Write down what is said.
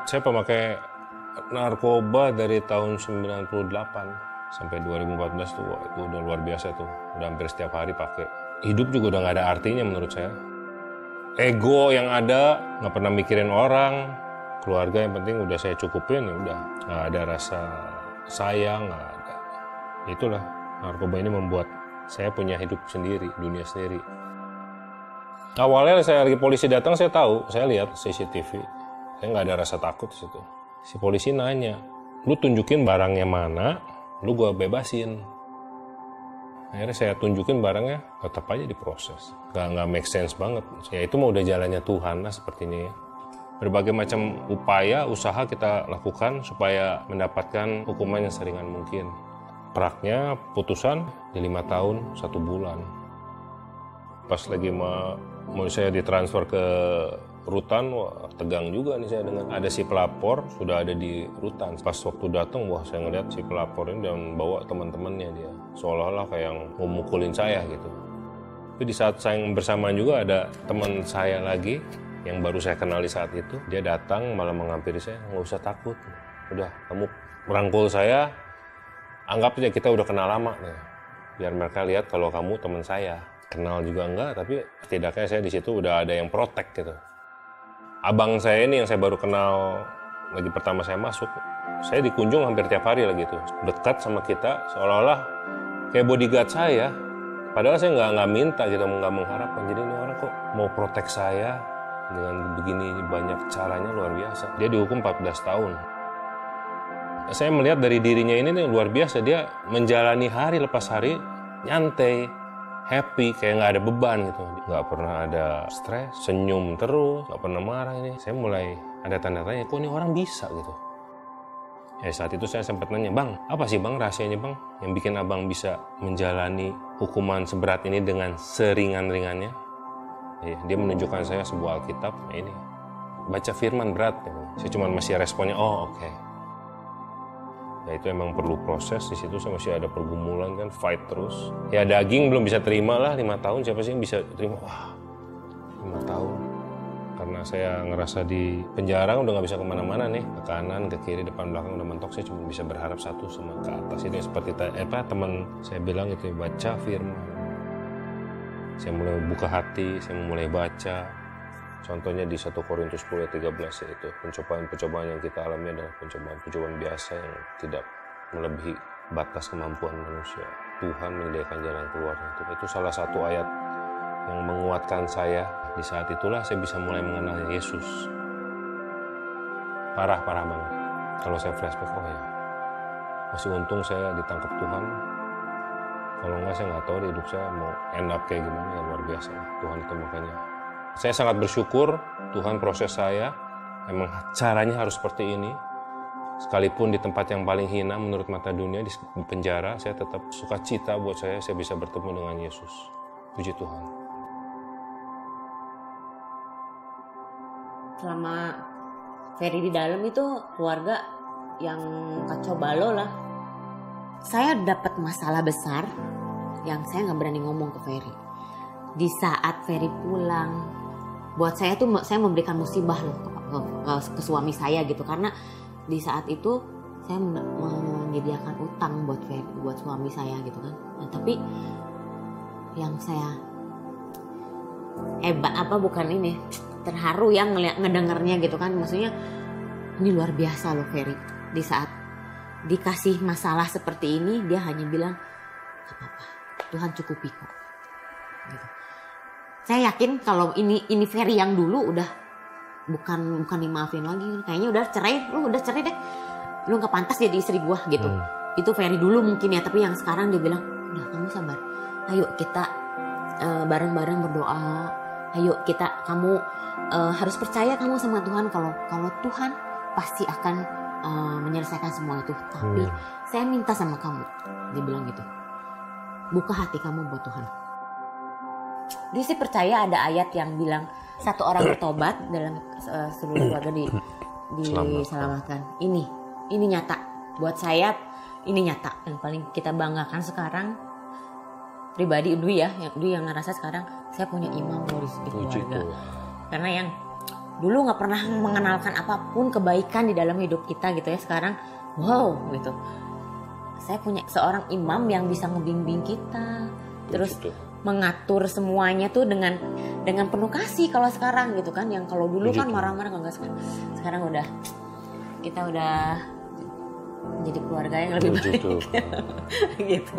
Saya pemakai narkoba dari tahun 98 sampai 2014 tuh, itu udah luar biasa tuh. Udah hampir setiap hari pakai. Hidup juga udah nggak ada artinya menurut saya. Ego yang ada, nggak pernah mikirin orang, keluarga yang penting udah saya cukupin, ya udah. Nggak ada rasa sayang, nggak ada. Itulah, narkoba ini membuat saya punya hidup sendiri, dunia sendiri. Awalnya saya lagi polisi datang, saya tahu, saya lihat CCTV. Saya nggak ada rasa takut di situ. Si polisi nanya, lu tunjukin barangnya mana, lu gua bebasin. Akhirnya saya tunjukin barangnya, tetap aja diproses. Nggak make sense banget. Ya itu mah udah jalannya Tuhan lah sepertinya ya. Berbagai macam upaya, usaha kita lakukan supaya mendapatkan hukuman yang seringan mungkin. Praknya putusan di 5 tahun 1 bulan. Pas lagi mau saya ditransfer ke rutan, wah tegang juga nih saya dengan ada si pelapor sudah ada di rutan. Pas waktu datang, wah saya ngeliat si pelapor ini dan bawa teman-temannya dia, seolah-olah kayak yang mau mukulin saya gitu. Tapi di saat saya bersamaan juga ada teman saya lagi yang baru saya kenali saat itu, dia datang malah menghampiri saya, nggak usah takut, udah kamu merangkul saya, anggap aja kita udah kenal lama nih, biar mereka lihat kalau kamu teman saya. Kenal juga enggak, tapi setidaknya saya di situ udah ada yang protek gitu. Abang saya ini yang saya baru kenal lagi pertama saya masuk, saya dikunjung hampir tiap hari lagi tuh, dekat sama kita seolah-olah kayak bodyguard saya. Padahal saya nggak minta gitu, nggak mengharapkan. Jadi ini orang kok mau protek saya dengan begini banyak caranya, luar biasa. Dia dihukum 14 tahun. Saya melihat dari dirinya ini nih luar biasa, dia menjalani hari lepas hari nyantai, happy, kayak nggak ada beban gitu. Nggak pernah ada stres, senyum terus, nggak pernah marah ini. Saya mulai ada tanda tanya, kok ini orang bisa gitu. Ya saat itu saya sempat nanya, bang, apa sih bang rahasianya bang yang bikin abang bisa menjalani hukuman seberat ini dengan seringan-ringannya? Ya, dia menunjukkan saya sebuah Alkitab, ini baca firman berat. Ya. Saya cuma masih responnya, oh oke. Ya itu emang perlu proses, di situ saya masih ada pergumulan kan, fight terus. Ya daging belum bisa terima lah 5 tahun, siapa sih yang bisa terima? Wah, 5 tahun. Karena saya ngerasa di penjara udah nggak bisa kemana-mana nih, ke kanan, ke kiri, depan, belakang udah mentok. Saya cuma bisa berharap satu sama ke atas. Ini seperti teman saya bilang itu, baca firman. Saya mulai buka hati, saya mulai baca. Contohnya di 1 Korintus 10:13 yaitu pencobaan-pencobaan yang kita alami adalah pencobaan-pencobaan biasa yang tidak melebihi batas kemampuan manusia. Tuhan menyediakan jalan keluarnya. Itu salah satu ayat yang menguatkan saya. Di saat itulah saya bisa mulai mengenal Yesus. Parah banget. Kalau saya flashback, oh ya, masih untung saya ditangkap Tuhan. Kalau enggak saya nggak tahu di hidup saya mau end up kayak gimana, ya luar biasa. Tuhan itu makanya. Saya sangat bersyukur Tuhan proses saya. Emang caranya harus seperti ini. Sekalipun di tempat yang paling hina menurut mata dunia, di penjara, saya tetap sukacita buat saya bisa bertemu dengan Yesus. Puji Tuhan. Selama Ferry di dalam itu keluarga yang kacau balau lah. Saya dapat masalah besar yang saya nggak berani ngomong ke Ferry. Di saat Ferry pulang, buat saya tuh saya memberikan musibah loh ke suami saya gitu, karena di saat itu saya menyediakan utang buat suami saya gitu kan. Nah, tapi yang saya terharu yang ngedengarnya gitu kan, maksudnya ini luar biasa loh Ferry. Di saat dikasih masalah seperti ini, dia hanya bilang gak apa-apa, Tuhan cukupi kok gitu. Saya yakin kalau ini Ferry yang dulu udah bukan dimaafin lagi, kayaknya udah cerai deh, lu nggak pantas jadi istri gua gitu. Itu Ferry dulu mungkin ya, tapi yang sekarang dia bilang udah, kamu sabar, ayo kita bareng-bareng berdoa, ayo kamu harus percaya kamu sama Tuhan, kalau Tuhan pasti akan menyelesaikan semua itu. Tapi saya minta sama kamu, dia bilang gitu, buka hati kamu buat Tuhan. Dia sih percaya ada ayat yang bilang 1 orang bertobat dalam seluruh keluarga diselamatkan. Ini nyata buat saya, ini nyata. Yang paling kita banggakan sekarang pribadi Dwi yang ngerasa sekarang saya punya imam loh di keluarga. Karena yang dulu nggak pernah mengenalkan apapun kebaikan di dalam hidup kita gitu ya, sekarang wow gitu. Saya punya seorang imam yang bisa ngebimbing kita, terus mengatur semuanya tuh dengan penuh kasih kalau sekarang gitu kan. Yang kalau dulu kan marah-marah, enggak, sekarang udah, kita udah jadi keluarga yang lebih baik gitu.